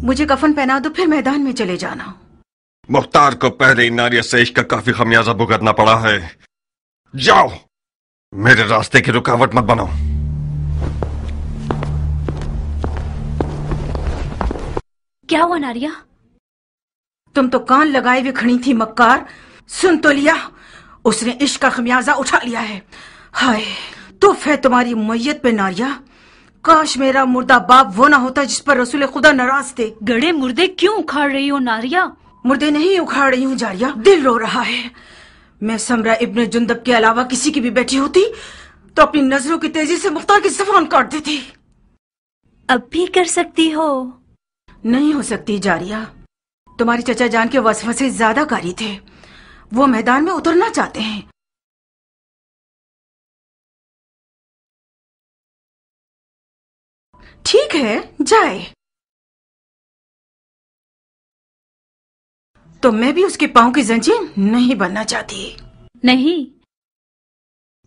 मुझे कफन पहना दो, फिर मैदान में चले जाना। मुख्तार को पहले ही नारिया से इश्क का काफी खमियाजा भुगतना पड़ा है। जाओ, मेरे रास्ते की रुकावट मत बनो। क्या हुआ नारिया? तुम तो कान लगाए हुए खड़ी थी मक्कार। सुन तो लिया, उसने इश्क का खमियाजा उठा लिया है। हाय तूफ है तुम्हारी मैयत पे नारिया। काश मेरा मुर्दा बाप वो ना होता जिस पर रसूल खुदा नाराज थे। गड़े मुर्दे क्यों उखाड़ रही हो नारिया? मुर्दे नहीं उखाड़ रही हूँ जारिया, दिल रो रहा है। मैं समरा इब्न जुंदब के अलावा किसी की भी बेटी होती तो अपनी नजरों की तेजी से मुख्तार की ज़बान काट देती। अब भी कर सकती हो। नहीं हो सकती जारिया। तुम्हारी चचा जान के वसवसे ज्यादा कारी थे। वो मैदान में उतरना चाहते हैं। ठीक है जाए, तो मैं भी उसके पांव की जंजीर नहीं बनना चाहती। नहीं,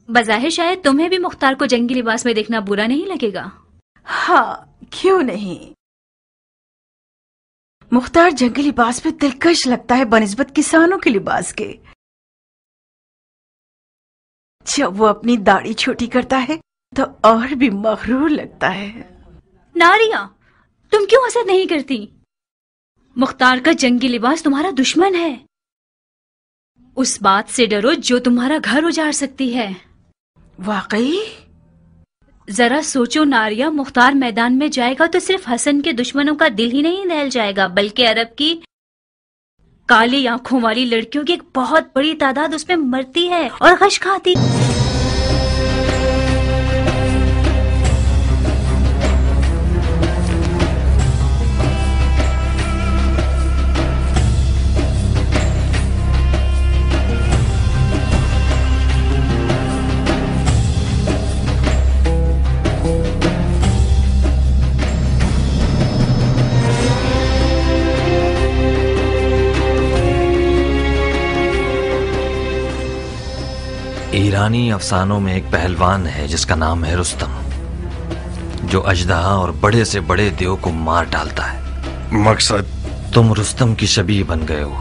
बज़ाहिर शायद तुम्हें भी मुख्तार को जंगी लिबास में देखना बुरा नहीं लगेगा। हाँ क्यों नहीं। मुख्तार जंगी लिबास में दिलकश लगता है बनिस्बत किसानों के लिबास के। जब वो अपनी दाढ़ी छोटी करता है तो और भी मगरूर लगता है। नारिया, तुम क्यों हसद नहीं करती? मुख्तार का जंगी लिबास तुम्हारा दुश्मन है। उस बात से डरो जो तुम्हारा घर उजाड़ सकती है। वाकई? जरा सोचो नारिया, मुख्तार मैदान में जाएगा तो सिर्फ हसन के दुश्मनों का दिल ही नहीं दहल जाएगा, बल्कि अरब की काली आंखों वाली लड़कियों की एक बहुत बड़ी तादाद उसमें मरती है और गश खाती। ईरानी अफसानों में एक पहलवान है जिसका नाम है रुस्तम, जो अजदहा और बड़े से बड़े देव को मार डालता है। मकसद? तुम रुस्तम की शबीह बन गए हो,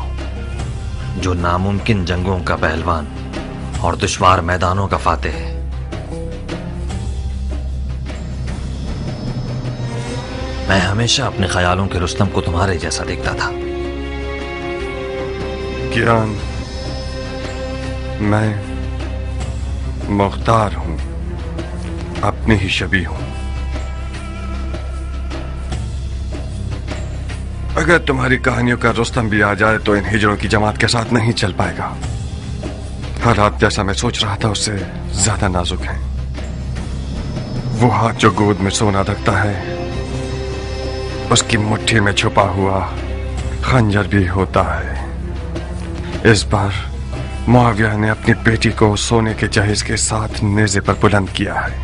जो नामुमकिन जंगों का पहलवान और दुश्वार मैदानों का फातेह है। मैं हमेशा अपने ख्यालों के रुस्तम को तुम्हारे जैसा देखता था। कियान, मैं मुख्तार हूं, अपनी ही शबीह हूं। अगर तुम्हारी कहानियों का रुस्तम भी आ जाए तो इन हिजड़ों की जमात के साथ नहीं चल पाएगा। हालात जैसा मैं सोच रहा था उससे ज्यादा नाजुक हैं। वो हाथ जो गोद में सोना रखता है, उसकी मुट्ठी में छुपा हुआ खंजर भी होता है। इस बार मुआविया ने अपनी बेटी को सोने के जहेज के साथ नेज़े पर बुलंद किया है।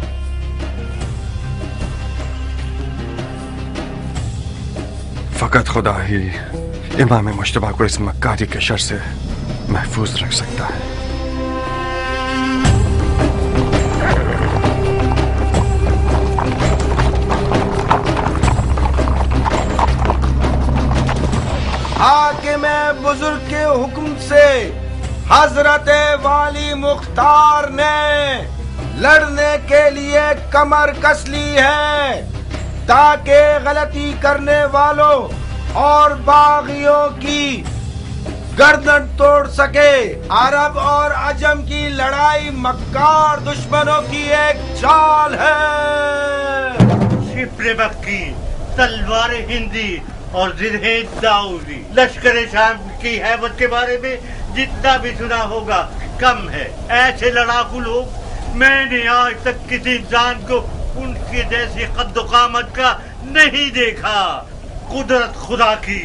फकत खुदा ही इमाम मुश्तबा को इस मक्कारी के शर से महफूज रख सकता है। हाकिम बुजुर्ग के हुक्म से हजरत वाली मुख्तार ने लड़ने के लिए कमर कस ली है, ताकि गलती करने वालों और बागियों की गर्दन तोड़ सके। अरब और अजम की लड़ाई मक्कार दुश्मनों की एक चाल है। शिप्रे मक्की, तलवार हिंदी और जिरहे दाऊदी, लश्कर शाम की हैबत के बारे में जितना भी सुना होगा कम है। ऐसे लड़ाकू लोग मैंने आज तक किसी इंसान को उनके जैसी कद्दो कामत का नहीं देखा। कुदरत खुदा की,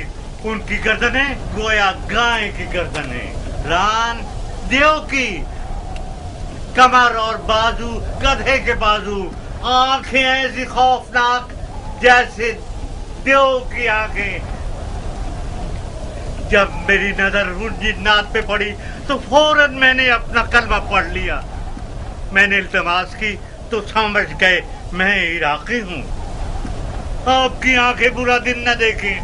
उनकी गर्दनें गोया गाय की गर्दनें, रान देव की, कमर और बाजू गधे के बाजू, आंखें ऐसी खौफनाक जैसे देव की आंखें। जब मेरी नजर उन जिन्नात पे पड़ी तो फौरन मैंने अपना कलमा पढ़ लिया। मैंने इल्तमास की तो समझ गए मैं इराकी हूँ। आपकी आंखें बुरा दिन न देखें,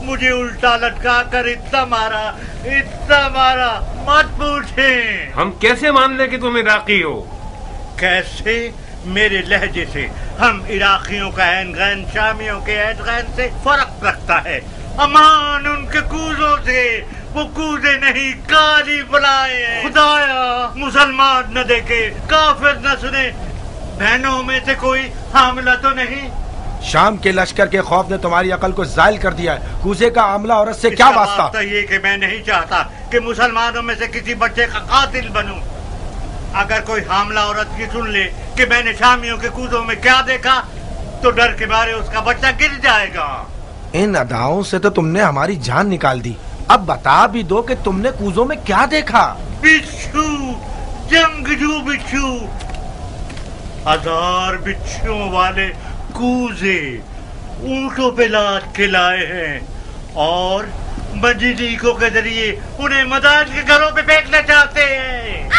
मुझे उल्टा लटका कर इतना मारा, मत पूछें। हम कैसे मान लें कि तुम इराकी हो? कैसे? मेरे लहजे से हम इराकियों का ऐन गैन शामियों के ऐन गैन से फर्क रखता है। अमान उनके कूजों से, वो कूदे नहीं काली बुलाए। खुदाया मुसलमान न देखे, काफिर न सुने, बहनों में से कोई हामिला तो नहीं? शाम के लश्कर के खौफ ने तुम्हारी अकल को जायल कर दिया है। कूजे का आमला औरत से क्या वास्ता? तो ये कि मैं नहीं चाहता कि मुसलमानों में से किसी बच्चे का कातिल बनूं। अगर कोई हामला औरत की सुन ले कि मैंने शामियों के कूजों में क्या देखा, तो डर के मारे उसका बच्चा गिर जाएगा। इन अदाओं से तो तुमने हमारी जान निकाल दी। अब बता भी दो कि तुमने कूजों में क्या देखा? बिच्छू, जंगजू बिच्छू, 1000 बिच्छुओं वाले कूजे ऊंटों पे लाद के लाए हैं और मजदूरों के जरिए उन्हें मदान के घरों पे फेंकना चाहते हैं।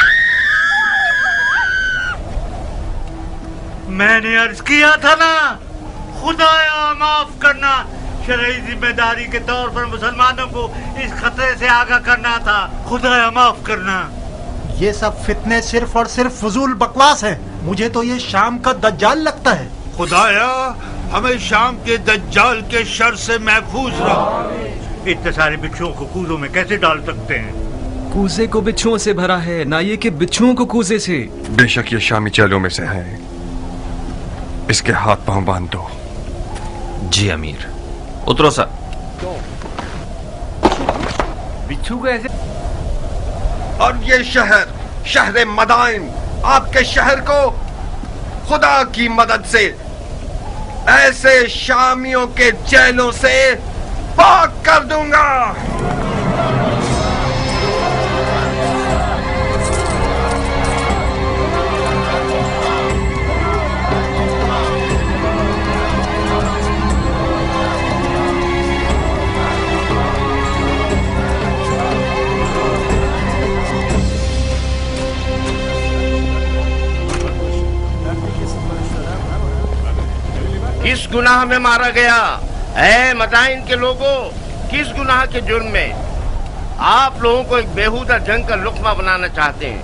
मैंने अर्ज किया था ना, खुदाया माफ करना, शरई जिम्मेदारी के तौर पर मुसलमानों को इस खतरे से आगाह करना था। खुदाया माफ करना। ये सब फितने सिर्फ और सिर्फ फजूल बकवास है। मुझे तो ये शाम का दज्जाल लगता है। खुदाया हमें शाम के दज्जाल के शर से महफूज रहो। इतने सारे बिच्छुओं को कूजों में कैसे डाल सकते हैं? कूजे को बिच्छुओं से भरा है, ना ये कि बिच्छुओं को कूजे से। बेशक ये शामी चेलों में से है, इसके हाथ पांव बांध दो। जी अमीर। उतरो सर। बिच्छू को ऐसे। और ये शहर मदाइन, आपके शहर को खुदा की मदद से ऐसे शामियों के जेलों से पाक कर दूंगा। किस गुनाह में मारा गया? ऐ मदाइन के लोगों, किस गुनाह के जुर्म में? आप लोगों को एक बेहुदा जंग का लुक्मा बनाना चाहते हैं।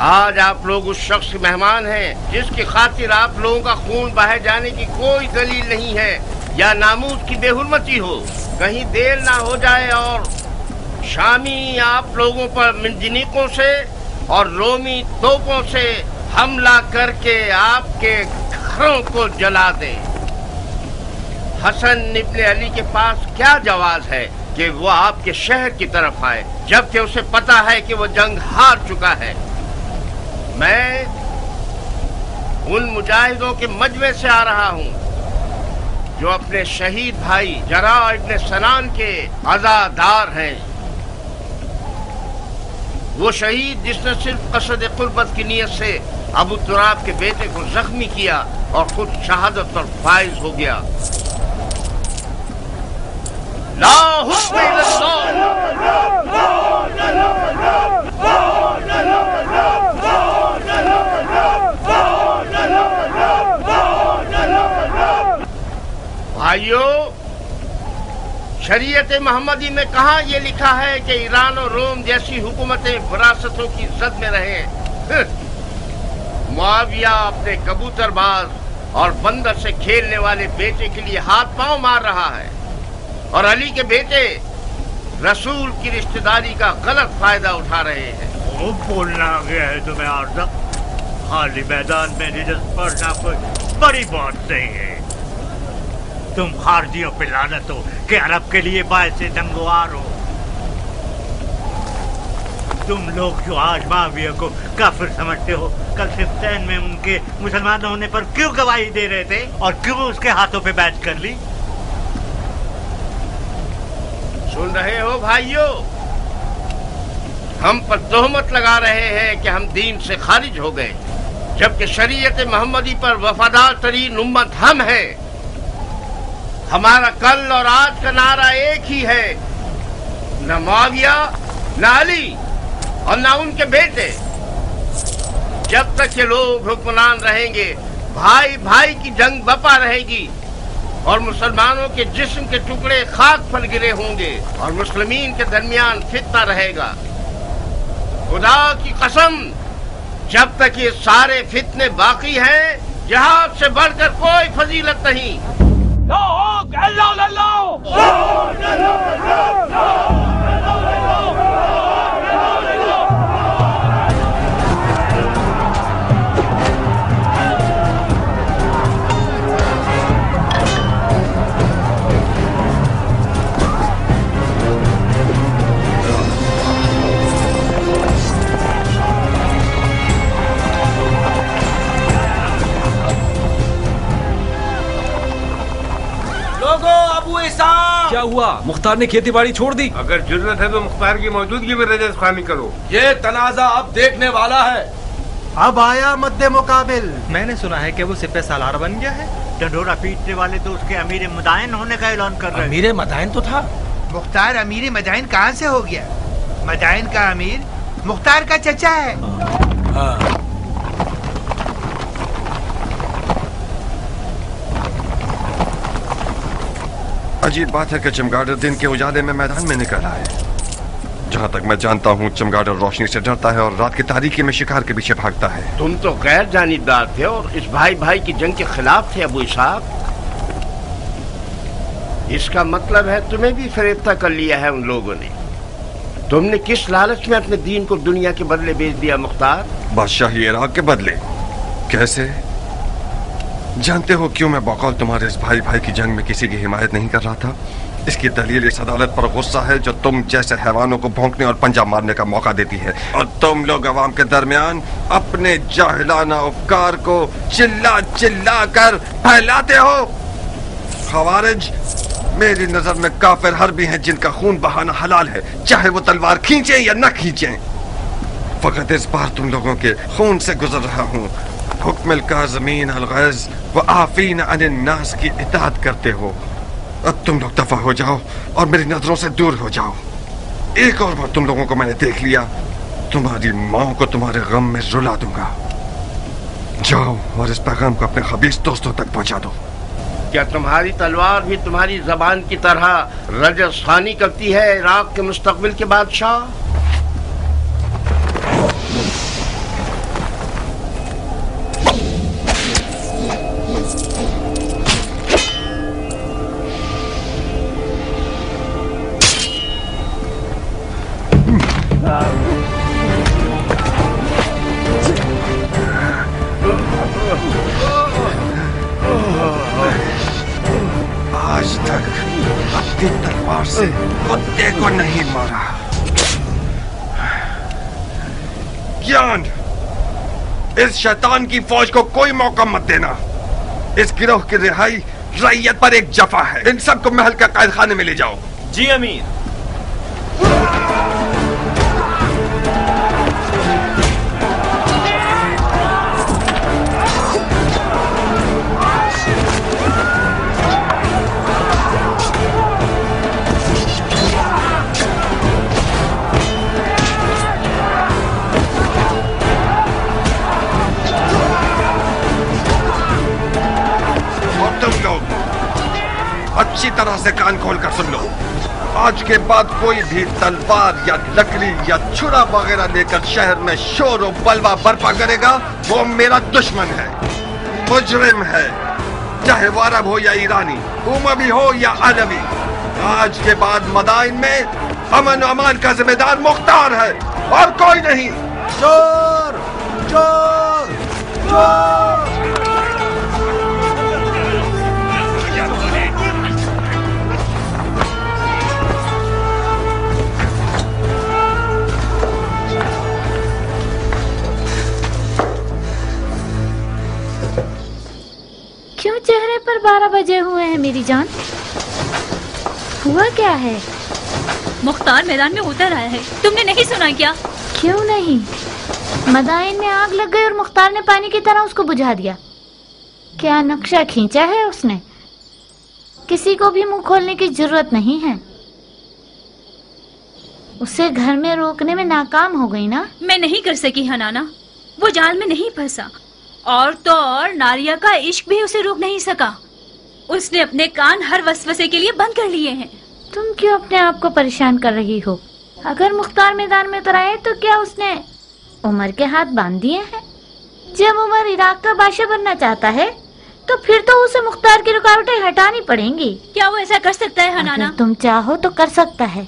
आज आप लोग उस शख्स के मेहमान हैं जिसकी खातिर आप लोगों का खून बहाए जाने की कोई दलील नहीं है या नामूस की बेहुरमती हो। कहीं देर ना हो जाए और शामी आप लोगों पर मिंजनीकों से और रोमी तोपों से हमला करके आपके घरों को जला दे। हसन इब्ने अली के पास क्या जवाज है कि वो आपके शहर की तरफ आए जबकि उसे पता है कि वो जंग हार चुका है। मैं उन मुजाहिदों के मजमे से आ रहा हूँ जो अपने शहीद भाई जरा इब्ने सनान के अज़ादार हैं। वो शहीद जिसने सिर्फ कसद कुर्बत की नीयत से अबू तुराब के बेटे को जख्मी किया और खुद शहादत पर फाइज हो गया। ला हुक्म भाइयों, शरीयत मोहम्मदी में कहाँ ये लिखा है कि ईरान और रोम जैसी हुकूमतें विरासतों की जद में रहें? मुआविया अपने कबूतरबाज और बंदर से खेलने वाले बेटे के लिए हाथ पांव मार रहा है और अली के बेटे रसूल की रिश्तेदारी का गलत फायदा उठा रहे हैं। वो बोलना आ गया है तुम्हें आज तक? खाली मैदान में रिजल्ट पढ़ना कोई बड़ी बात नहीं है। तुम खारजियों पे लानत हो कि अरब के लिए बायस जंगवार हो। तुम लोग जो आज मुआविया को काफिर समझते हो, कल सिफ्तैन में उनके मुसलमान होने पर क्यों गवाही दे रहे थे और क्यों उसके हाथों पे बैच कर ली? सुन रहे हो भाइयों, हम पर तोहमत लगा रहे हैं कि हम दीन से खारिज हो गए, जबकि शरीयत मोहम्मदी पर वफादार तरीन उम्मत हम हैं। हमारा कल और आज का नारा एक ही है, न मुआविया, न अली और न उनके बेटे। जब तक ये लोग हुक्मरान रहेंगे, भाई भाई की जंग बपा रहेगी। और मुसलमानों के जिस्म के टुकड़े खाक पर गिरे होंगे और मुस्लिमीन के दरमियान फितना रहेगा। खुदा की कसम, जब तक ये सारे फितने बाकी हैं, जिहाद से बढ़कर कोई फजीलत नहीं। क्या हुआ? मुख्तार ने खेती बाड़ी छोड़ दी? अगर जरूरत है तो मुख्तार की मौजूदगी में रजस खानी करो। ये तनाजा अब देखने वाला है। अब आया मद्दे मुकाबिल। मैंने सुना है कि वो सिपह सालार बन गया है। ढंढोरा पीटने वाले तो उसके अमीर मदाइन होने का ऐलान कर रहे हैं। अमीर मदाइन तो था। मुख्तार अमीर मदाइन कहाँ से हो गया? मदाइन का अमीर मुख्तार का चचा है। हाँ। अजीब बात है कि चमगादड़ दिन के उजाले में मैदान में निकला है। जहाँ तक मैं जानता हूँ, चमगादड़ रोशनी से डरता है और रात की तारीकी में शिकार के पीछे भागता है। तुम तो गैर जानिबदार थे और इस भाई भाई की जंग के खिलाफ थे अबू इसहाक। इसका मतलब है तुम्हें भी फरेब्ता कर लिया है उन लोगों ने। तुमने किस लालच में अपने दीन को दुनिया के बदले बेच दिया मुख्तार? बादशाही इराक के बदले? कैसे? जानते हो क्यों मैं बकौल तुम्हारे इस भाई भाई की जंग में किसी की हिमायत नहीं कर रहा था? इसकी दलील इस अदालत पर गुस्सा है जो तुम जैसे हैवानों को भौंकने और पंजा मारने का मौका देती है, और तुम लोग अवाम के दरमियान अपने जाहिलाना उपकार को चिल्ला चिल्ला कर फैलाते हो। खवारिज मेरी नजर में काफिर हर्बी हैं जिनका खून बहाना हलाल है, चाहे वो तलवार खींचे या न खींचे। फकत इस बार तुम लोगों के खून से गुजर रहा हूँ। हुक्म काज़मीन अल-गैज़ व आफ़ीन अन-नास की इताअत करते हो। अब तुम लोग दफा हो जाओ और मेरी नजरों से दूर हो जाओ। एक और बार तुम लोगों को मैंने देख लिया, तुम्हारी माँ को तुम्हारे गम में रुला दूंगा। जाओ और इस पैगाम को अपने खबीस दोस्तों तक पहुंचा दो। क्या तुम्हारी तलवार भी तुम्हारी जबान की तरह रजस खानी करती है इराक के मुस्तकबिल के बादशाह? आज तक अपनी तलवार से कुत्ते को नहीं मारा। ज्ञान, इस शैतान की फौज को कोई मौका मत देना। इस गिरोह की रिहाई रैयत पर एक जफा है। इन सबको महल का कैद खाने में ले जाओ। जी अमीर। अच्छी तरह से कान खोल कर सुन लो। आज के बाद कोई भी तलवार या लकड़ी या छुरा वगैरह लेकर शहर में शोर और बलवा बर्पा करेगा, वो मेरा दुश्मन है, मुजरिम है, चाहे वो अरब हो या ईरानी, उमवी हो या अरबी। आज के बाद मदाइन में अमन और अमान का जिम्मेदार मुख्तार है और कोई नहीं। चोर चोर चोर। क्यों चेहरे पर 12 बजे हुए हैं मेरी जान? हुआ क्या है? मुख्तार मैदान में उतर आया है, तुमने नहीं सुना क्या? क्यों नहीं? मदाइन में आग लग गई और मुख्तार ने पानी की तरह उसको बुझा दिया। क्या नक्शा खींचा है उसने? किसी को भी मुंह खोलने की जरूरत नहीं है। उसे घर में रोकने में नाकाम हो गई ना? मैं नहीं कर सकी हनाना, वो जाल में नहीं फंसा, और तो और नारिया का इश्क भी उसे रोक नहीं सका। اس نے اپنے کان ہر وسوسے کے لیے بند کر لیے ہیں۔ تم کیوں اپنے آپ کو پریشان کر رہی ہو؟ اگر مختار میدان میں اتر آئے تو کیا اس نے عمر کے ہاتھ باندھ دیے ہیں؟ جب عمر عراق کا بادشاہ بننا چاہتا ہے تو پھر تو اسے مختار کی رکاوٹیں ہٹانی پڑیں گی۔ کیا وہ ایسا کر سکتا ہے حنانا؟ اگر تم چاہو تو کر سکتا ہے۔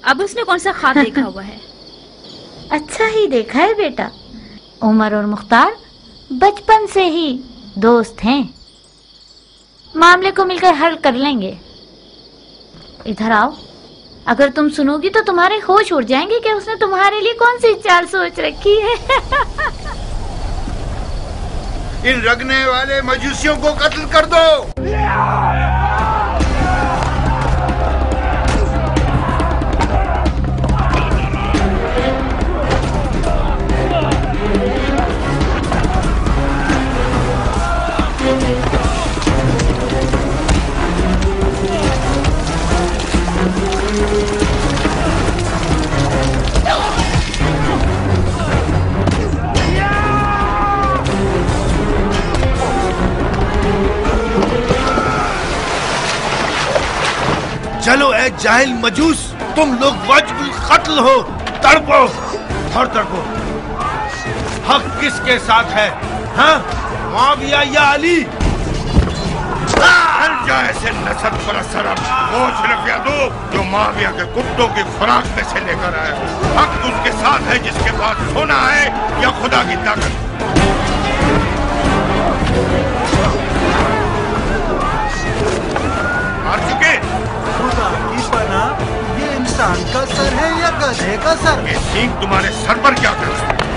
اب اس نے کون سا خواب دیکھا ہوا ہے؟ اچھا ہی دیکھا ہے بیٹا، عمر اور مختار بچپن سے ہی دوست ہیں، معاملے کو مل کر حل کر لیں گے۔ ادھر آؤ، اگر تم سنو گی تو تمہارے ہوش اڑ جائیں گے کہ اس نے تمہارے لیے کون سی چال سوچ رکھی ہے۔ ان رگنے والے مجوسیوں کو قتل کر دو۔ چلو اے جاہل مجوس، تم لوگ واجب القتل ہو، تڑپو اور تڑپو۔ حق کس کے ساتھ ہے؟ ہاں، معاویہ یا علی؟ ہر جائے ایسے نسب پرست سرب وہ صرف یا دو جو معاویہ کے کتوں کی خوراک میں سے لے کر آئے۔ حق اس کے ساتھ ہے جس کے پاس سونا ہے یا خدا کی طاقت۔ مار چکے؟ خدا کی پناہ، یہ انسان کا سر ہے یا گدھے کا سر؟ یہ سینگ تمہارے سر پر کیا کر سکتے؟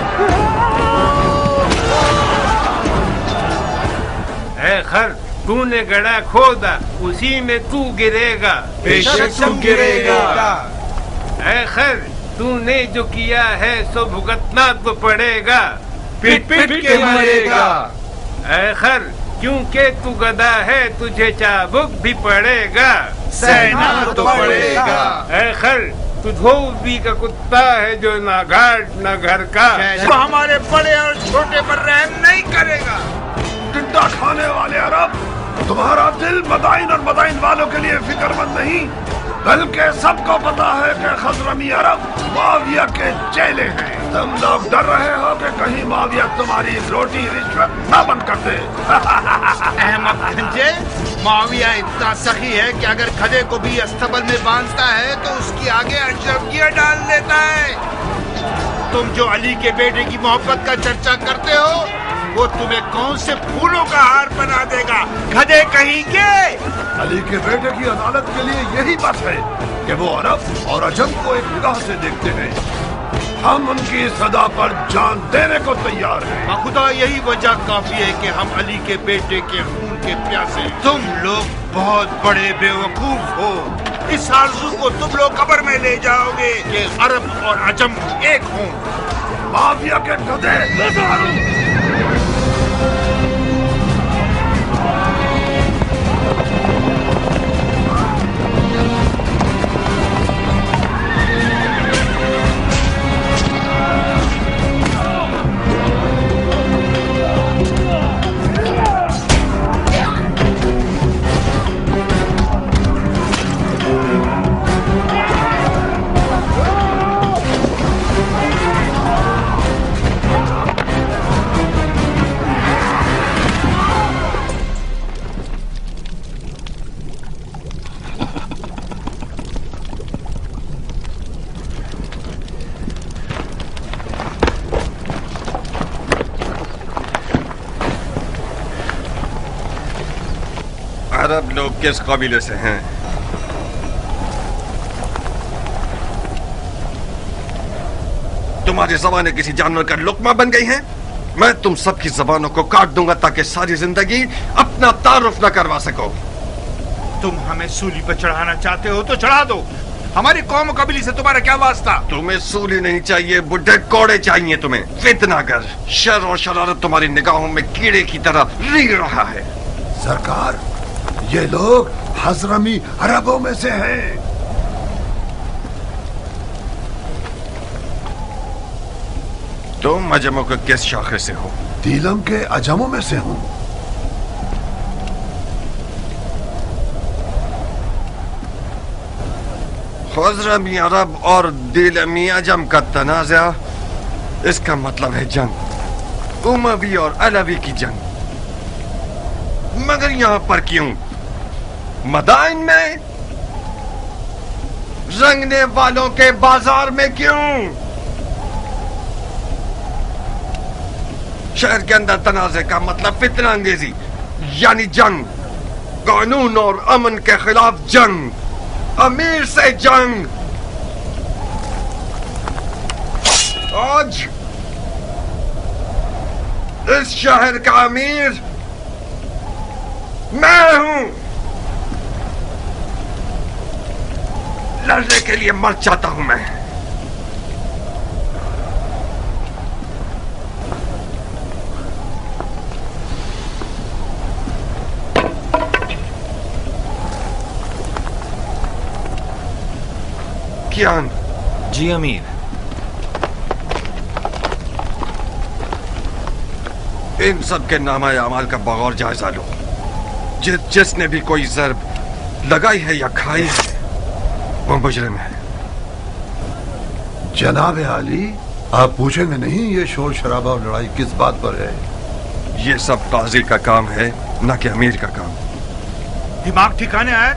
اے خر، تو نے گڑھا کھودا، اسی میں تو گرے گا۔ بے شک تم گرے گا۔ اے خر، تو نے جو کیا ہے سو بھگتنا تو پڑے گا۔ پٹ پٹ کے مرے گا۔ اے خر، کیونکہ تو گدھا ہے تجھے چابک بھی پڑے گا۔ سہنا تو پڑے گا۔ اے خر، تو دھوبی کا کتا ہے جو نہ گھاٹ نہ گھر کا۔ وہ ہمارے بڑے اور چھوٹے پر رحم نہیں کرے گا۔ ٹنڈا کھانے والے عرب، تمہارا دل مدائن اور مدائن والوں کے لیے فکر مند نہیں، بلکہ سب کو پتا ہے کہ خضرمی عرب معاویہ کے چیلے ہیں۔ تم لوگ ڈر رہے ہو کہ کہیں معاویہ تمہاری روٹی رشوت نہ بند کر دے۔ احمد گنجے، معاویہ اتنا سخی ہے کہ اگر گدھے کو بھی استبل میں باندھتا ہے تو اس کی آگے اشرفیاں ڈال دیتا ہے۔ تم جو علی کے بیٹے کی محبت کا چرچا کرتے ہو، وہ تمہیں کون سے پھولوں کا ہار بنا دے گا، گدھے کہیں گے؟ علی کے بیٹے کی عدالت کے لیے یہی بات ہے کہ وہ عرب اور عجم کو ایک نگاہ سے دیکھتے ہیں۔ ہم ان کی صدا پر جان دینے کو تیار ہیں۔ خدا یہی وجہ کافی ہے کہ ہم علی کے بیٹے کے خون کے پیاسے۔ تم لوگ بہت بڑے بے وقوف ہو۔ اس آرزو کو تم لوگ قبر میں لے جاؤ گے کہ عرب اور عجم ایک ہوں۔ معاویہ کے گدھے عرب لوگ کس قبیلے سے ہیں؟ تمہاری زبانیں کسی جانور کا لقمہ بن گئی ہیں؟ میں تم سب کی زبانوں کو کاٹ دوں گا تاکہ ساری زندگی اپنا تعارف نہ کروا سکو۔ تم ہمیں سولی پر چڑھانا چاہتے ہو تو چڑھا دو، ہماری قوم و قبیلے سے تمہارا کیا واسطہ؟ تمہیں سولی نہیں چاہیے، بڈھے کوڑے چاہیے تمہیں۔ فتنہ گر، شر اور شرارت تمہاری نگاہوں میں کیڑے کی طرح ریڑھ رہا ہے۔ سرکار، یہ لوگ حضرمی عربوں میں سے ہیں۔ تم عجموں کے کس شاخے سے ہو؟ دیلم کے عجموں میں سے ہوں۔ خزرمی عرب اور دیلمی عجم کا تنازع، اس کا مطلب ہے جنگ، اموی اور علوی کی جنگ۔ مگر یہاں پر کیوں؟ مدائن میں، رنگنے والوں کے بازار میں کیوں؟ شہر کے اندر تنازع کا مطلب فتنہ انگیزی، یعنی جنگ، قانون اور امن کے خلاف جنگ، امیر سے جنگ۔ آج اس شہر کا امیر میں ہوں۔ لڑنے کے لیے مر جاتا ہوں میں۔ کیان؟ جی امیر۔ ان سب کے نامہ اعمال کا بغور جائزہ لو۔ جس نے بھی کوئی ضرب لگائی ہے یا کھائی ہے وہ مجرم ہے۔ جناب عالی، آپ پوچھیں گے نہیں یہ شور شرابہ اور لڑائی کس بات پر ہے؟ یہ سب قاضی کا کام ہے، نہ کہ امیر کا کام۔ دماغ ٹھکانے آیا؟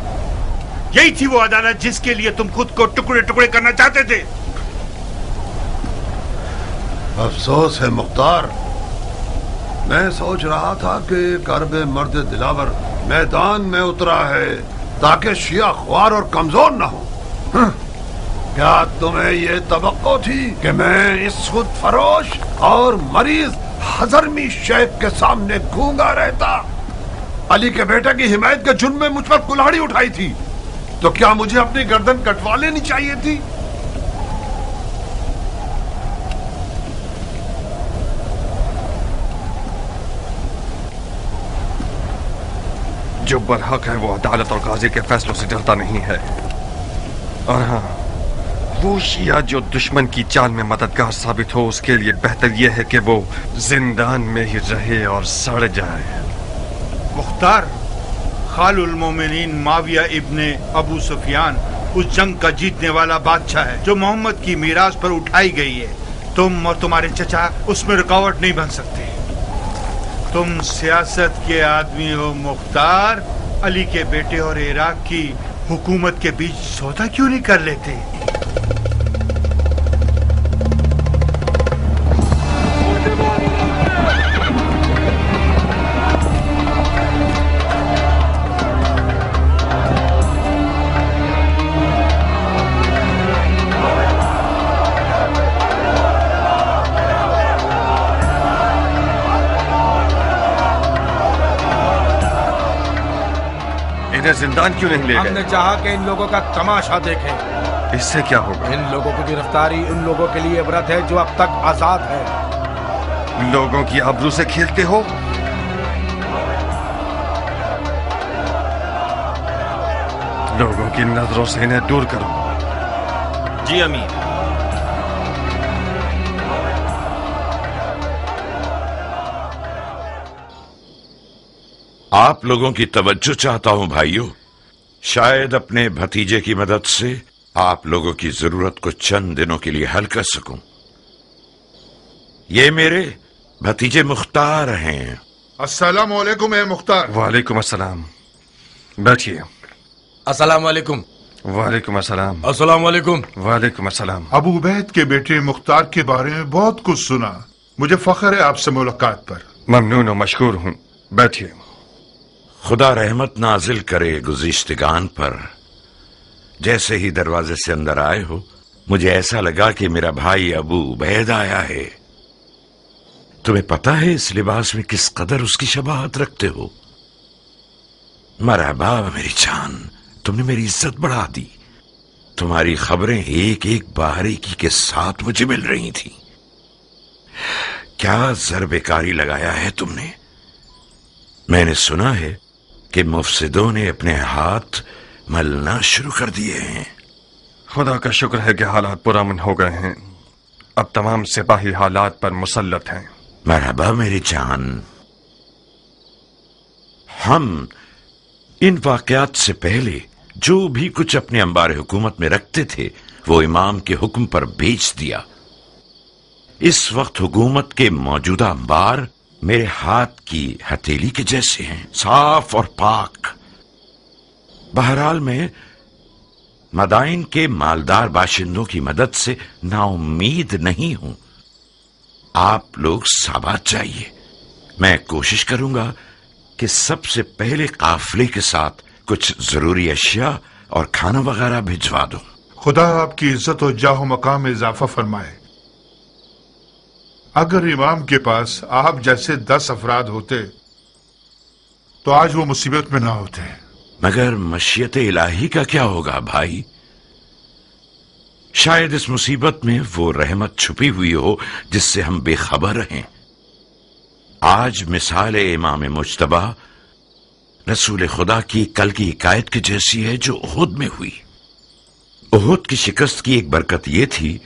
یہی تھی وہ عدالت جس کے لیے تم خود کو ٹکڑے ٹکڑے کرنا چاہتے تھے؟ افسوس ہے مختار، میں سوچ رہا تھا کہ کرب مرد دلاور میدان میں اترا ہے تاکہ شیعہ خوار اور کمزور نہ ہو۔ کیا تمہیں یہ توقع تھی کہ میں اس خود فروش اور مریض حضرمی شیخ کے سامنے گونگا رہتا؟ علی کے بیٹے کی حمایت کے جرم میں مجھ پر کلاڑی اٹھائی تھی، تو کیا مجھے اپنی گردن کٹوا لینی چاہیے تھی؟ جو برحق ہے وہ عدالت اور قاضی کے فیصلوں سے ڈرتا نہیں ہے، اور ہاں وہ شیعہ جو دشمن کی چال میں مددگار ثابت ہو، اس کے لیے بہتر یہ ہے کہ وہ زندان میں ہی رہے اور سڑ جائے۔ مختار، خال المومنین معاویہ ابن ابو سفیان اس جنگ کا جیتنے والا بادشاہ ہے جو محمد کی میراث پر اٹھائی گئی ہے۔ تم اور تمہارے چچا اس میں رکاوٹ نہیں بن سکتے۔ تم سیاست کے آدمی ہو مختار، علی کے بیٹے اور عراق کی حکومت کے بیچ سودا کیوں نہیں کر لیتے؟ زندان کیوں نہیں لے گئے؟ ہم نے چاہا کہ ان لوگوں کا تماشا دیکھیں۔ اس سے کیا ہوگا؟ ان لوگوں کی گرفتاری ان لوگوں کے لیے عبرت ہے جو اب تک آزاد ہے۔ لوگوں کی آبرو سے کھیلتے ہو؟ لوگوں کی نظروں سے انہیں دور کرو۔ جی امیر۔ آپ لوگوں کی توجہ چاہتا ہوں بھائیوں، شاید اپنے بھتیجے کی مدد سے آپ لوگوں کی ضرورت کو چند دنوں کے لیے حل کر سکوں۔ یہ میرے بھتیجے مختار ہیں۔ السلام علیکم اے مختار۔ وعلیکم السلام، بیٹھیے۔ السلام علیکم۔ وعلیکم السلام۔ السلام علیکم۔ وعلیکم السلام۔ ابو عبید کے بیٹے مختار کے بارے میں بہت کچھ سنا، مجھے فخر ہے آپ سے ملاقات پر۔ ممنون و مشکور ہوں، بیٹھیے۔ خدا رحمت نازل کرے گزشتگان پر۔ جیسے ہی دروازے سے اندر آئے ہو مجھے ایسا لگا کہ میرا بھائی ابو عبید آیا ہے۔ تمہیں پتہ ہے اس لباس میں کس قدر اس کی شباہت رکھتے ہو؟ مرحبا میری جان، تم نے میری عزت بڑھا دی۔ تمہاری خبریں ایک ایک باریکی کے ساتھ مجھے مل رہی تھیں۔ کیا ضرب کاری لگایا ہے تم نے؟ میں نے سنا ہے کہ مفسدوں نے اپنے ہاتھ ملنا شروع کر دیے ہیں۔ خدا کا شکر ہے کہ حالات پرامن ہو گئے ہیں، اب تمام سپاہی حالات پر مسلط ہیں۔ مرحبا میری جان۔ ہم ان واقعات سے پہلے जो भी कुछ अपने अंबार हुकूमत में रखते थे वो इमाम के हुक्म पर बेच दिया। इस वक्त हुकूमत के मौजूदा अंबार मेरे हाथ की हथेली के जैसे हैं, साफ और पाक। बहरहाल मैं मदाइन के मालदार बाशिंदों की मदद से नाउम्मीद नहीं हूं। आप लोग साबात जाइए। मैं कोशिश करूंगा कि सबसे पहले काफिले के साथ कुछ जरूरी अशिया और खाना वगैरह भिजवा दूं। खुदा आपकी इज्जत और जाहो मकाम में इजाफा फरमाए। अगर इमाम के पास आप जैसे 10 अफराद होते तो आज वो मुसीबत में ना होते। मगर मशीयत इलाही का क्या होगा भाई? शायद इस मुसीबत में वो रहमत छुपी हुई हो जिससे हम बेखबर हैं। आज मिसाल इमाम मुज्तबा रसूल खुदा की कल की हिकायत की जैसी है जो उहुद में हुई। उहुद की शिकस्त की एक बरकत ये थी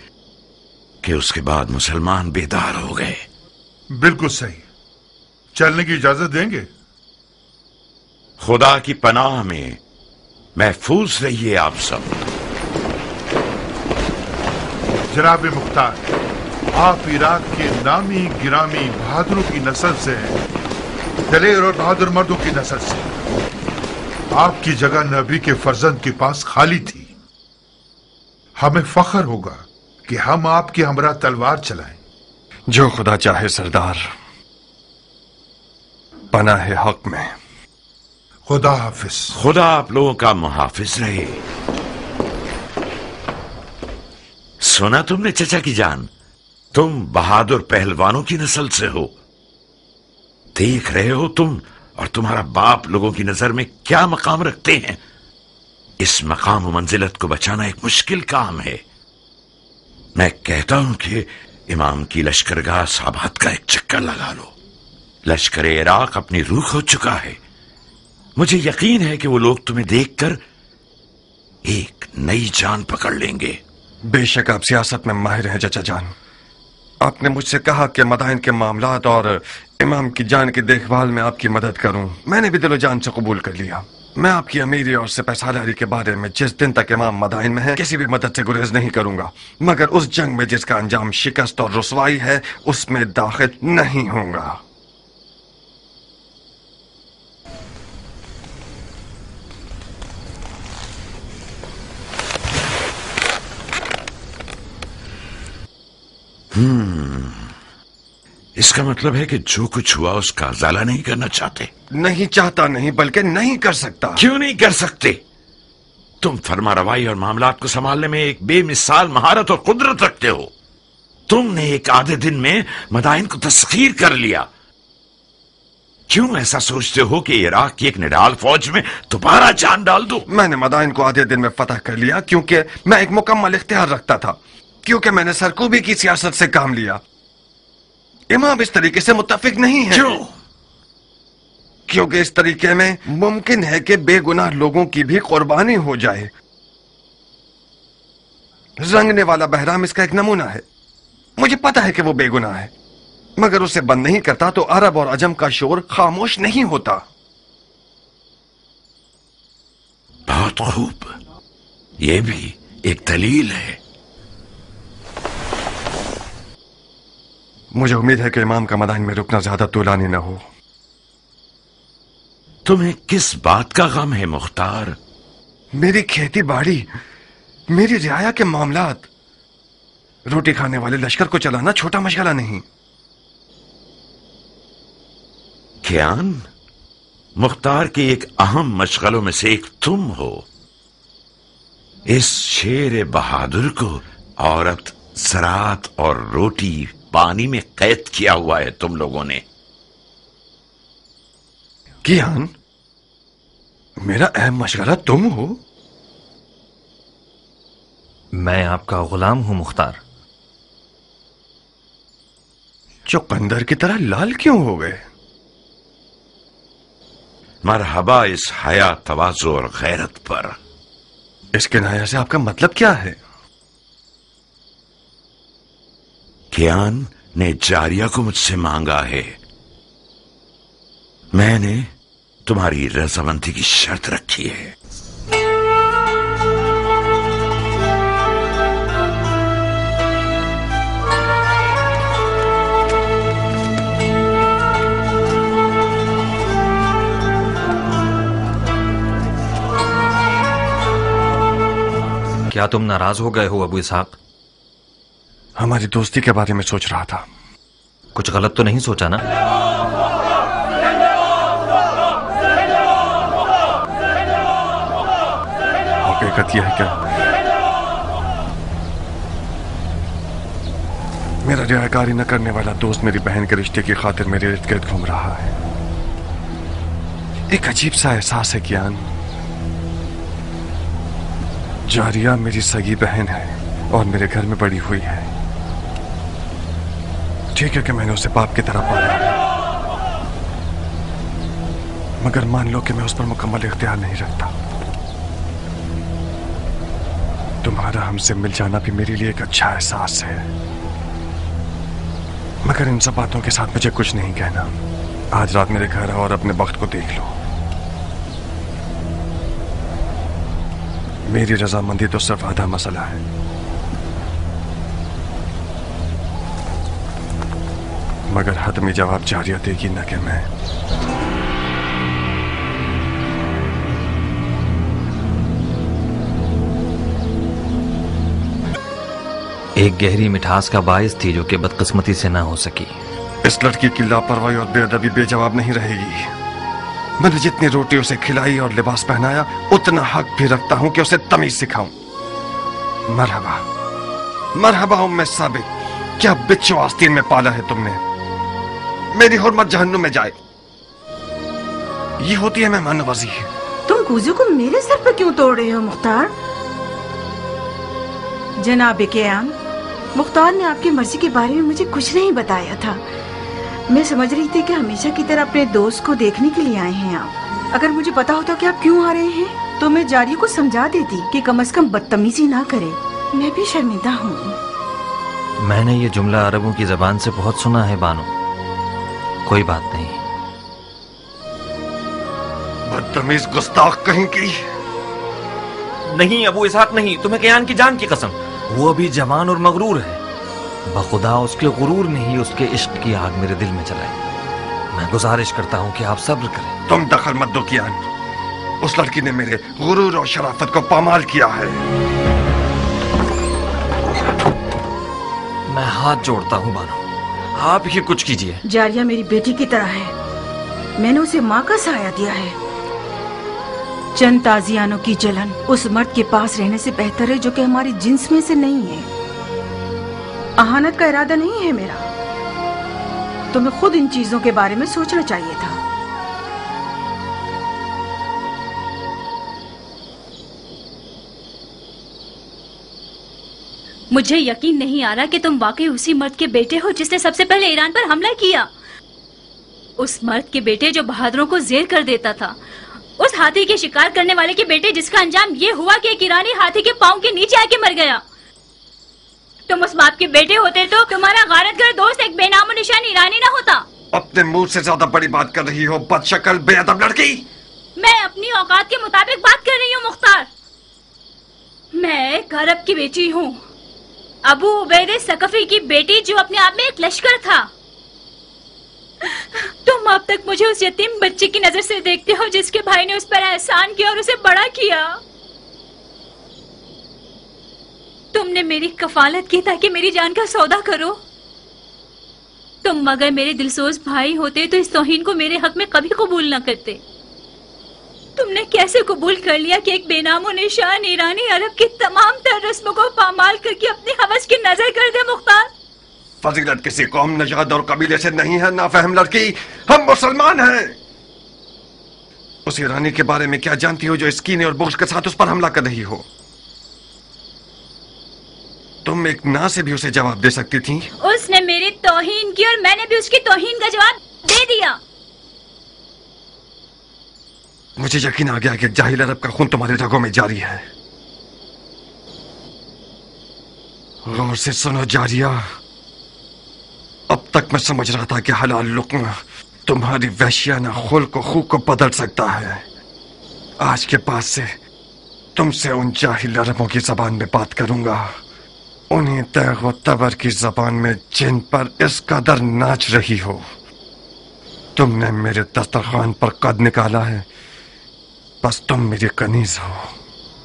कि उसके बाद मुसलमान बेदार हो गए। बिल्कुल सही। चलने की इजाजत देंगे? खुदा की पनाह में महफूज रहिए आप सब। जनाब मुख्तार, आप इराक के नामी गिरामी बहादुरों की नस्ल से हैं, दलेर और बहादुर मर्दों की नस्ल से। आपकी जगह नबी के फर्जंद के पास खाली थी। हमें फख्र होगा कि हम आपके हमरा तलवार चलाएं। जो खुदा चाहे सरदार, पनाह हक में। खुदा हाफिज। खुदा आप लोगों का मुहाफिज रहे। सुना तुमने चचा की जान, तुम बहादुर पहलवानों की नस्ल से हो। देख रहे हो तुम और तुम्हारा बाप लोगों की नजर में क्या मकाम रखते हैं। इस मकाम और मंजिलत को बचाना एक मुश्किल काम है। मैं कहता हूं कि इमाम की लश्करगाह साबात का एक चक्कर लगा लो। लश्कर इराक अपनी रूह खो चुका है। मुझे यकीन है कि वो लोग तुम्हें देखकर एक नई जान पकड़ लेंगे। बेशक आप सियासत में माहिर हैं चचा जान। आपने मुझसे कहा कि मदाइन के मामलात और इमाम की जान की देखभाल में आपकी मदद करूं। मैंने भी दिलो जान से कबूल कर लिया। मैं आपकी अमीरी और सिपहसालारी के बारे में जिस दिन तक इमाम मदाइन में है किसी भी मदद से गुरेज नहीं करूंगा, मगर उस जंग में जिसका अंजाम शिकस्त और रुसवाई है उसमें दाखिल नहीं होऊंगा। इसका मतलब है कि जो कुछ हुआ उसका अजाला नहीं करना चाहते। नहीं चाहता नहीं, बल्कि नहीं कर सकता। क्यों नहीं कर सकते? तुम फरमा रवाई और मामलात को संभालने में एक बेमिसाल महारत और कुदरत रखते हो। तुमने एक आधे दिन में मदाइन को तस्खीर कर लिया। क्यों ऐसा सोचते हो कि इराक की एक निडाल फौज में दोबारा जान डाल दो? मैंने मदाइन को आधे दिन में फतह कर लिया क्योंकि मैं एक मुकम्मल इख्तियार रखता था, क्योंकि मैंने सरकूबी की सियासत से काम लिया। इमाम इस तरीके से मुत्तफिक नहीं है। क्यों? क्योंकि इस तरीके में मुमकिन है कि बेगुनाह लोगों की भी कुर्बानी हो जाए। रंगने वाला बहराम इसका एक नमूना है। मुझे पता है कि वो बेगुनाह है, मगर उसे बंद नहीं करता तो अरब और अजम का शोर खामोश नहीं होता। बहुत खूब, यह भी एक दलील है। मुझे उम्मीद है कि इमाम का मदाइन में रुकना ज्यादा तूलानी न हो। तुम्हें किस बात का गम है मुख्तार? मेरी खेती बाड़ी, मेरी रियाया के मामलात। रोटी खाने वाले लश्कर को चलाना छोटा मशगला नहीं। कियान, मुख्तार के एक अहम मशगलों में से एक तुम हो। इस शेर बहादुर को औरत, ज़राअत और रोटी पानी में कैद किया हुआ है तुम लोगों ने। कियान, मेरा अहम मशगला तुम हो? मैं आपका गुलाम हूं मुख्तार। चुकंदर की तरह लाल क्यों हो गए? मरहबा इस हया, तवाज़ु और गैरत पर। इस किनाया से आपका मतलब क्या है? कियान ने जारिया को मुझसे मांगा है। मैंने तुम्हारी रजामंदी की शर्त रखी है। کیا تم ناراض ہو گئے ہو ابو اسحاق؟ ہماری دوستی کے بارے میں سوچ رہا تھا. کچھ غلط تو نہیں سوچا نا؟ حقیقت یہ ہے کہ میرا رعایکاری نہ کرنے والا دوست میری بہن کے رشتے کی خاطر میرے ارد گرد گھوم رہا ہے. ایک عجیب سا احساس ہے کیان. جاریہ میری سگی بہن ہے اور میرے گھر میں بڑی ہوئی ہے. ٹھیک ہے کہ میں نے اسے باپ کی طرح پالا ہے، مگر مان لو کہ میں اس پر مکمل اختیار نہیں رکھتا. تمہارا ہم سے مل جانا بھی میرے لیے ایک اچھا احساس ہے، مگر ان سب باتوں کے ساتھ مجھے کچھ نہیں کہنا. آج رات میرے گھر آؤ اور اپنے وقت کو دیکھ لو. میری رضامندی تو صرف آدھا مسئلہ ہے. مگر حتمی جواب جاریہ دے گی نہ کہ میں. ایک گہری مٹھاس کا باعث تھی جو کہ بدقسمتی سے نہ ہو سکی. اس لڑکی کی لاپرواہی اور بے ادبی بے جواب نہیں رہے گی. میں نے جتنی روٹی اسے کھلائی اور لباس پہنایا اتنا حق بھی رکھتا ہوں کہ اسے تمیز سکھاؤں. مرحبا مرحبا ام ثابت، کیا بچو آستین میں پالا ہے تم نے. میری حرمت جہنم میں جائے. یہ ہوتی ہے مہمان نوازی. تم کوزے کو میرے سر پہ کیوں توڑ رہے ہو مختار؟ جناب قیام، مختار نے آپ کی مرضی کے بارے میں مجھے کچھ نہیں بتایا تھا. میں سمجھ رہی تھی کہ ہمیشہ کی طرح اپنے دوست کو دیکھنے کے لیے آئے ہیں آپ. اگر مجھے پتا ہوتا کہ آپ کیوں آ رہے ہیں تو میں جاریہ کو سمجھا دیتی کہ کم از کم بدتمیزی نہ کرے. میں بھی شرمندہ ہوں. میں نے یہ جملہ عربوں کی زبان سے بہت سنا ہے بانو. کوئی بات نہیں. بدتمیز گستاخ کہیں کی. نہیں ابو اسحاق نہیں، تمہیں قیان کی جان کی قسم. وہ ابھی جوان اور مغرور ہے. بخدا اس کے غرور نے ہی اس کے عشق کی آگ میرے دل میں چلائی. میں گزارش کرتا ہوں کہ آپ صبر کریں. تم دخل مت دو کیان. اس لڑکی نے میرے غرور اور شرافت کو پامال کیا ہے. میں ہاتھ جوڑتا ہوں بانو، آپ ہی کچھ کیجیے. جاریہ میری بیٹی کی طرح ہے. میں نے اسے ماں کا سایہ دیا ہے. چند تازیانوں کی جلن اس مرد کے پاس رہنے سے بہتر ہے جو کہ ہماری جنس میں سے نہیں ہے. اہانت کا ارادہ نہیں ہے میرا. تمہیں خود ان چیزوں کے بارے میں سوچنا چاہیے تھا. مجھے یقین نہیں آ رہا کہ تم واقعی اسی مرد کے بیٹے ہو جس نے سب سے پہلے ایران پر حملہ کیا. اس مرد کے بیٹے جو بہادروں کو زیر کر دیتا تھا. اس ہاتھی کے شکار کرنے والے کے بیٹے جس کا انجام یہ ہوا کہ ایک ایرانی ہاتھی کے پاؤں کے نیچے آ کے مر گیا. تم اس باپ کے بیٹے ہوتے تو تمہارا غارت گر دوست ایک بے نام و نشان ایرانی نہ ہوتا. اپنے منہ سے زیادہ بڑی بات کر رہی ہو بد شکل بے ادب لڑکی. میں اپنی اوقات کے مطابق بات کر رہی ہوں مختار. میں ایک عرب کی بیٹی ہوں، ابو عبید ثقفی کی بیٹی جو اپنے آپ میں ایک لشکر تھا. تم اب تک مجھے اس یتیم بچے کی نظر سے دیکھتے ہو جس کے بھائی نے اس پر احسان کیا اور اسے بڑا کیا. تم نے میری کفالت کی تاکہ میری جان کا سودا کرو. تم مگر میرے دلسوز بھائی ہوتے تو اس توہین کو میرے حق میں کبھی قبول نہ کرتے. تم نے کیسے قبول کر لیا کہ ایک بے نام و نشان ایرانی عرب کی تمام تر رسموں کو پامال کر کے اپنی حوث کی نظر کر دے مختار؟ فضیلت کسی قوم نژاد اور قبیلے سے نہیں ہے نافہم لڑکی. ہم مسلمان ہیں. اس ایرانی کے بارے میں کیا جانتی ہو جو اس کینے اور بغض کے ساتھ اس پر حملہ کر رہی ہو؟ تم ایک نا سے بھی اسے جواب دے سکتی تھی. اس نے میری توہین کی اور میں نے بھی اس کی توہین کا جواب دے دیا. مجھے یقین آ گیا کہ جاہل عرب کا خون تمہارے رگوں میں جاری ہے. غور سے سنو جاریہ. اب تک میں سمجھ رہا تھا کہ حلال لقمہ تمہاری وحشیانہ خلق و خو کو بدل سکتا ہے. آج کے بعد سے تم سے ان جاہل عربوں کی زبان میں بات کروں گا، انہیں تیغ و تبر کی زبان میں جن پر اس قدر ناچ رہی ہو. تم نے میرے دسترخوان پر قد نکالا ہے، بس تم میری کنیز ہو.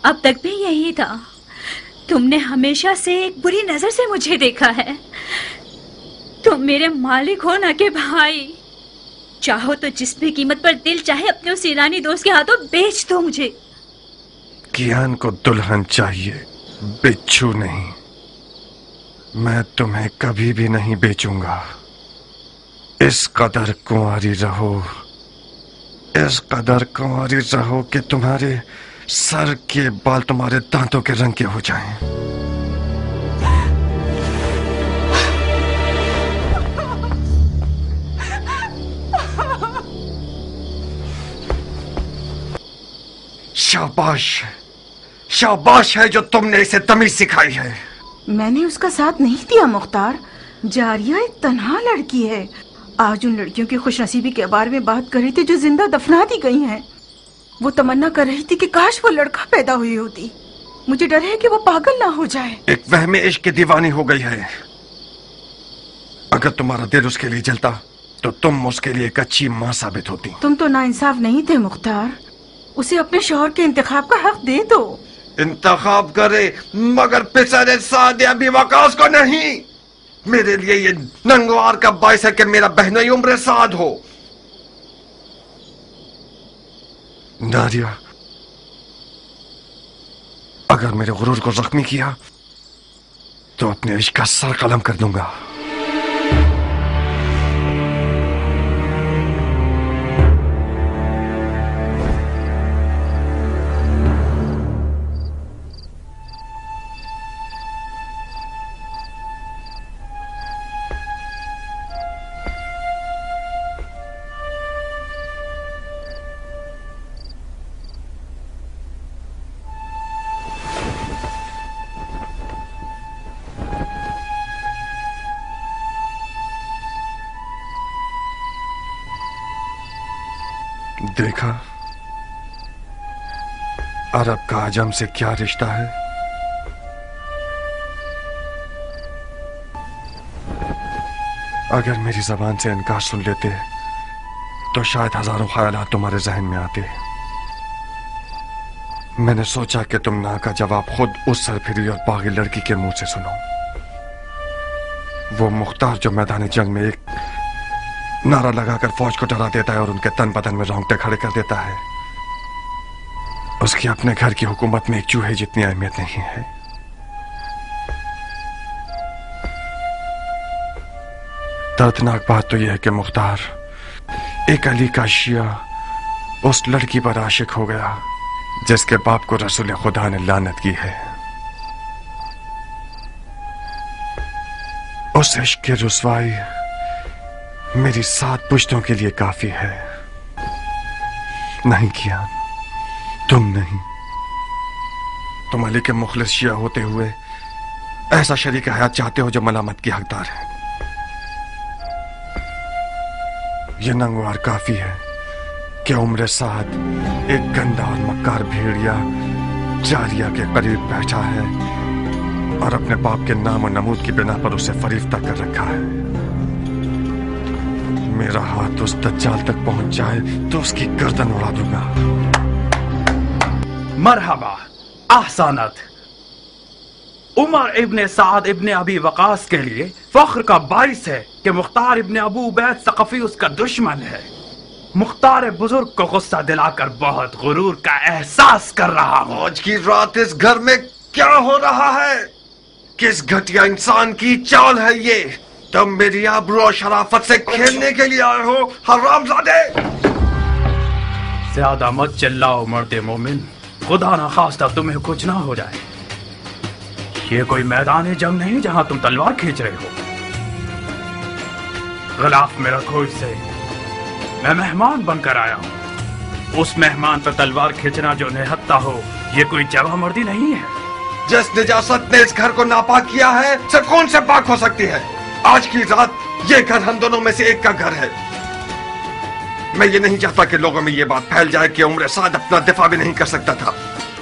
اب تک بھی یہی تھا. तुम ने हमेशा से एक बुरी नजर से मुझे देखा है। तुम मेरे मालिक हो ना कि भाई। चाहो तो जिस भी कीमत पर दिल चाहे अपने उस ईरानी दोस्त के हाथों बेच दो मुझे। कियान को दुल्हन चाहिए, बिच्छू नहीं। मैं तुम्हें कभी भी नहीं बेचूंगा। इस कदर कुंवारी रहो, इस कदर कुंवारी रहो कि तुम्हारे सर के बाल तुम्हारे दांतों के रंग के हो जाएं। शाबाश, शाबाश है जो तुमने इसे तमीज सिखाई है। मैंने उसका साथ नहीं दिया मुख्तार। जारिया एक तन्हा लड़की है। आज उन लड़कियों की खुशनसीबी के बारे में बात कर रही थी जो जिंदा दफना दी गई हैं। वो तमन्ना कर रही थी कि काश वो लड़का पैदा हुई होती। मुझे डर है कि वो पागल ना हो जाए। एक वहमे इश्क की दीवानी हो गई है। अगर तुम्हारा दिल उसके लिए जलता तो तुम उसके लिए एक अच्छी माँ साबित होती। तुम तो नाइंसाफ नहीं थे मुख्तार। उसे अपने शौहर के इंतखाब का हक दे दो। इंतखाब करे मगर पिसरे सादिया भी वकास को नहीं। मेरे लिए ये नंगवार का बाइस है कि मेरा बहनोई उम्र साद हो। नारिया, अगर मेरे गुरूर को जख्मी किया तो अपने इश्क का सर कलम कर दूंगा। देखा अरब का आजम से क्या रिश्ता है। अगर मेरी जबान से इनकार सुन लेते तो शायद हजारों ख्यालात तुम्हारे जहन में आते। मैंने सोचा कि तुम ना का जवाब खुद उस सरफिरी और बागी लड़की के मुंह से सुनो। वो मुख्तार जो मैदान जंग में एक नारा लगाकर फौज को डरा देता है और उनके तन बदन में रोंगटे खड़े कर देता है, उसकी अपने घर की हुकूमत में एक चूहे जितनी अहमियत नहीं है। दर्दनाक बात तो यह है कि मुख्तार एक अली का शिया उस लड़की पर आशिक हो गया जिसके बाप को रसूल खुदा ने लानत की है। उस इश्क की रुसवाई मेरी 7 पुश्तों के लिए काफी है। नहीं किया, तुम नहीं। तुम अली के मुखलिस शिया होते हुए ऐसा शरीक हयात चाहते हो जो मलामत की हकदार है। यह नंगवार काफी है कि उम्र साद एक गंदा और मक्कार भेड़िया जारिया के करीब बैठा है और अपने बाप के नाम और नमूद की बिना पर उसे फरीफ्ता कर रखा है। मेरा हाथ उस दज्जाल तक पहुंच जाए तो उसकी गर्दन उड़ा दूंगा। मरहबा, ahsanat। उमर इब्ने साद इब्ने अबी वकास के लिए फख्र का बाइस है कि मुख्तार इब्ने अबू उबैद सक़फ़ी उसका दुश्मन है। मुख्तार बुजुर्ग को गुस्सा दिलाकर बहुत गुरूर का एहसास कर रहा हूँ। आज की रात इस घर में क्या हो रहा है? किस घटिया इंसान की चाल है ये? तुम मेरी आबरू और शराफत से खेलने के लिए आए हो हरामजादे। ज्यादा मत चिल्लाओ मर्दे मोमिन, खुदा ना खास्ता तुम्हें कुछ ना हो जाए। ये कोई मैदान जंग नहीं जहां तुम तलवार खींच रहे हो। गिलाफ में रखो इसे। मैं मेहमान बनकर आया हूँ। उस मेहमान पर तलवार खींचना जो निहत्ता हो, ये कोई जवां मर्दी नहीं है। जिस निजासत ने इस घर को नापाक किया है सिर्फ कौन से पाक हो सकती है। आज की रात ये घर हम दोनों में से एक का घर है। मैं ये नहीं चाहता कि लोगों में ये बात फैल जाए कि उम्र साद अपना दिफा भी नहीं कर सकता था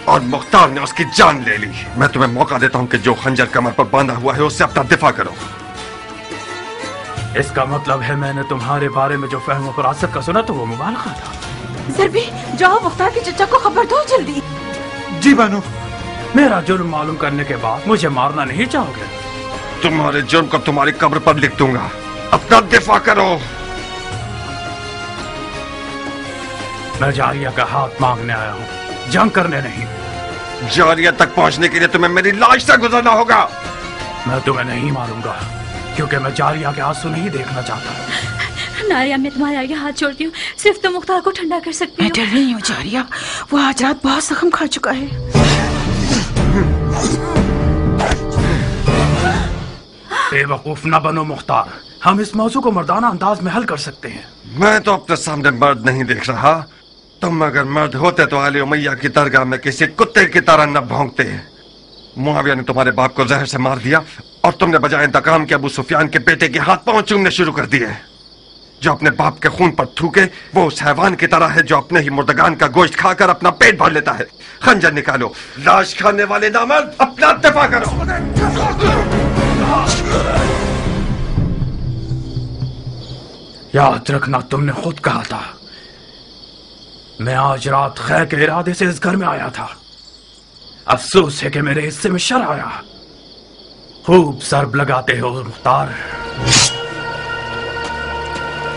और मुख्तार ने उसकी जान ले ली। मैं तुम्हें मौका देता हूं कि जो खंजर कमर पर बांधा हुआ है उससे अपना दिफा करो। इसका मतलब है मैंने तुम्हारे बारे में जो फहम फरासत का सुना तो वो मुबालगा था। ज़रबी, जाओ मुख्तार के चचा को खबर दो जल्दी। जी बानो। میرا جرم معلوم کرنے کے بعد مجھے مارنا نہیں چاہو گے؟ تمہارے جرم کو تمہاری قبر پر لکھ دوں گا. اپنا دفاع کرو. میں جاریہ کا ہاتھ مانگنے آیا ہوں, جنگ کرنے نہیں. جاریہ تک پہنچنے کے لیے تمہیں میری لاش سے گزرنا ہوگا. میں تمہیں نہیں ماروں گا کیونکہ میں جاریہ کے آنسو نہیں دیکھنا چاہتا. ناریہ, میں تمہارے آگے ہاتھ چھوڑتی ہوں, صرف تم مختار کو ٹھنڈا کر سکتی ہو. میں ڈر رہی ہوں جاریہ, وہ آج رات بہت زخم کھا چکا ہے. بے وقوف نہ بنو مختار, ہم اس موضوع کو مردانہ انداز میں حل کر سکتے ہیں. میں تو اپنے سامنے مرد نہیں دیکھ رہا. تم اگر مرد ہوتے تو علی امیہ کی درگاہ میں کسی کتے کی طرح نہ بھونکتے. معاویہ نے تمہارے باپ کو زہر سے مار دیا اور تم نے بجائے انتقام کے ابو سفیان کے بیٹے کے ہاتھ پاؤں چومنے شروع کر دیے. جو اپنے باپ کے خون پر تھوکے وہ اس حیوان کی طرح ہے جو اپنے ہی مردگان کا گوشت کھا کر اپنا پیٹ بھر لیتا ہے. خنجر نکالو, لاش کھانے والے نامرد, اپنا دفاع کرو. یاد رکھنا, تم نے خود کہا تھا. میں آج رات خیر کے ارادے سے اس گھر میں آیا تھا. افسوس ہے کہ میرے حصے میں شر آیا. خوب ضرب لگاتے ہو مختار,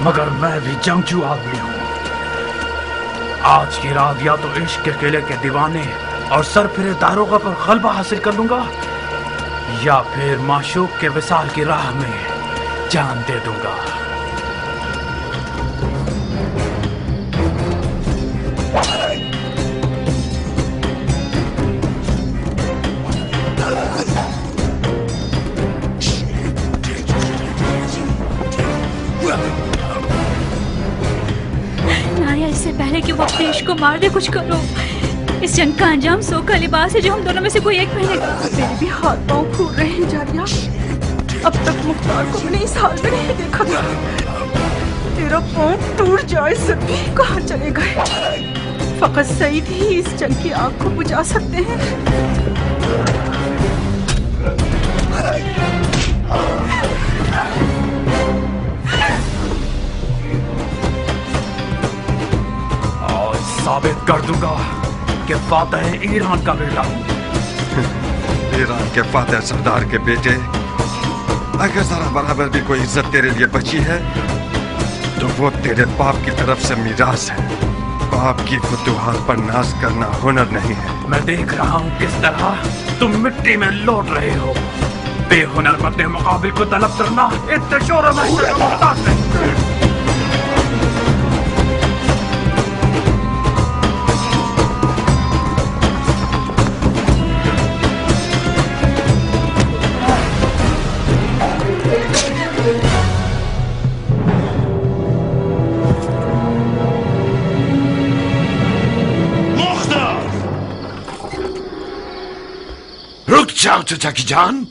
مگر میں بھی جنگجو آدمی ہوں. آج کی رات یا تو عشق کے قلعے کے دیوانے اور سرپھرے داروغہ پر غلبہ حاصل کر لوں گا, یا پھر معشوق کے وصال کی راہ میں جان دے دوں گا. اس سے پہلے کہ وہ اپنے عشق کو مار دے, کچھ کرو. اس جنگ کا انجام سو کا لباس ہے جو ہم دونوں میں سے کوئی ایک پہنے گا. میرے بھی ہاتھ پاؤں پھول رہے ہیں جاریہ. اب تک مختار کو میں نے اس حال میں نہیں دیکھا تھا. تیرا پاؤں ٹوٹ جائے سب بھی کہاں چلے گئے. فقط سعید ہی اس جنگ کی آگ کو بجھا سکتے ہیں. ثابت کر دوں گا کہ فاتح ایران کا بیٹا ہوں. ایران کے فاتح سردار کے بیٹے, اگر ذرا برابر بھی کوئی عزت تیرے لیے بچی ہے تو وہ تیرے باپ کی طرف سے میراث ہے. باپ کی فتوحات پر ناز کرنا ہنر نہیں ہے. میں دیکھ رہا ہوں کس طرح تم مٹی میں لوٹ رہے ہو. بے ہنر مت مقابل کو طلب کرنا اتنے شور و محشر کا محتاج ہے. جاؤ چچا کی جان,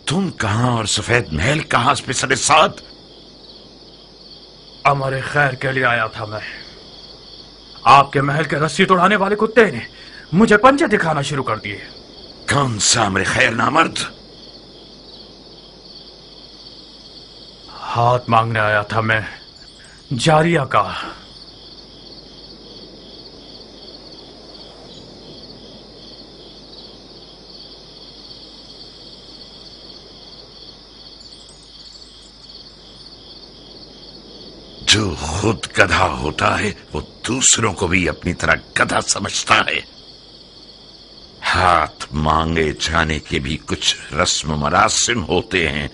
تم کہاں اور سفید محل کہاں پہ سر ساتھ؟ امر خیر کے لیے آیا تھا میں. آپ کے محل کے رسی توڑانے والے کتے نے مجھے پنجے دکھانا شروع کر دیے. کون سا امر خیر نامرد؟ ہاتھ مانگنے آیا تھا میں جاریہ کا. جو خود گدھا ہوتا ہے وہ دوسروں کو بھی اپنی طرح گدھا سمجھتا ہے. ہاتھ مانگے جانے کے بھی کچھ رسم و مراسم ہوتے ہیں.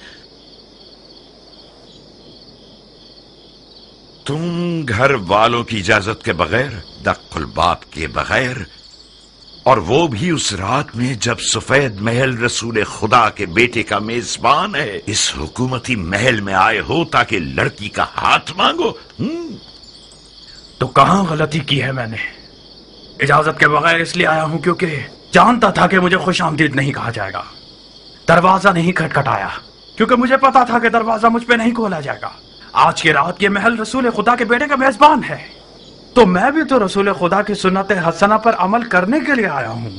تم گھر والوں کی اجازت کے بغیر, دخل الباب کے بغیر, اور وہ بھی اس رات میں جب سفید محل رسول خدا کے بیٹے کا میزبان ہے, اس حکومتی محل میں آئے ہو تاکہ لڑکی کا ہاتھ مانگو. تو کہاں غلطی کی ہے میں نے؟ اجازت کے بغیر اس لیے آیا ہوں کیونکہ جانتا تھا کہ مجھے خوش آمدید نہیں کہا جائے گا. دروازہ نہیں کھٹکھٹایا کیونکہ مجھے پتا تھا کہ دروازہ مجھ پہ نہیں کھولا جائے گا. آج کی رات یہ محل رسول خدا کے بیٹے کا میزبان ہے, تو میں بھی تو رسول خدا کی سنت حسنہ پر عمل کرنے کے لیے آیا ہوں.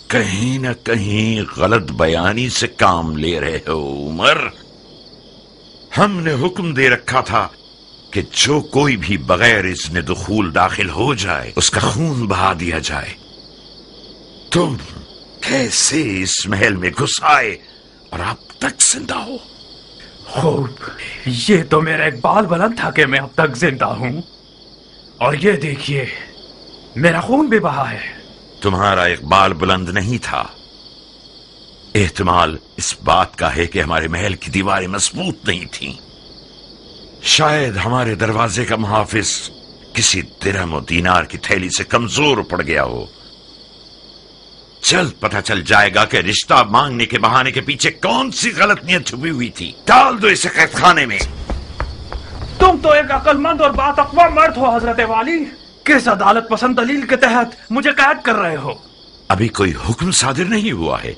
کہیں نہ کہیں غلط بیانی سے کام لے رہے ہو عمر. ہم نے حکم دے رکھا تھا کہ جو کوئی بھی بغیر اذن دخول داخل ہو جائے اس کا خون بہا دیا جائے۔ تم کیسے اس محل میں گھس آئے اور اب تک زندہ ہو؟ خوب، یہ تو میرا اقبال بلند تھا کہ میں اب تک زندہ ہوں، اور یہ دیکھیے میرا خون بھی بہا ہے۔ تمہارا اقبال بلند نہیں تھا، احتمال اس بات کا ہے کہ ہمارے محل کی دیواریں مضبوط نہیں تھیں۔ شاید ہمارے دروازے کا محافظ کسی درہم و دینار کی تھیلی سے کمزور پڑ گیا ہو۔ جلد پتہ چل جائے گا کہ رشتہ مانگنے کے بہانے کے پیچھے کون سی غلط نیت چھپی ہوئی تھی۔ ڈال دو اسے قید خانے میں۔ تم تو ایک عقل مند اور باتقوا مرد ہو حضرت والی، کس عدالت پسند دلیل کے تحت مجھے قید کر رہے ہو؟ ابھی کوئی حکم صادر نہیں ہوا ہے،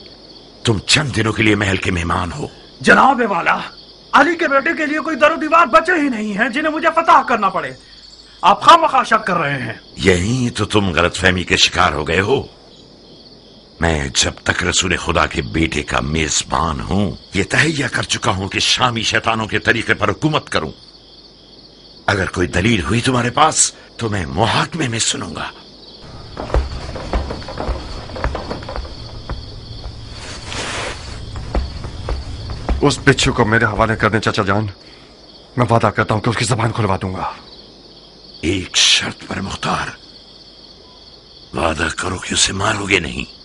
تم چند دنوں کے لیے محل کے مہمان ہو۔ جناب والا، علی کے بیٹے کے لیے کوئی در و دیوار بچے ہی نہیں ہیں جنہیں مجھے فتح کرنا پڑے۔ آپ خواہ شک کر رہے ہیں۔ یہی تو تم غلط فہمی کے شکار ہو گئے ہو۔ میں جب تک رسول خدا کے بیٹے کا میزبان ہوں یہ تہیہ کر چکا ہوں کہ شامی شیطانوں کے طریقے پر حکومت کروں۔ اگر کوئی دلیل ہوئی تمہارے پاس تو میں محاکمے میں سنوں گا۔ اس بچھو کو میرے حوالے کر دیں چچا جان، میں وعدہ کرتا ہوں کہ اس کی زبان کھلوا دوں گا۔ ایک شرط پر مختار، وعدہ کرو کہ اسے مارو گے نہیں۔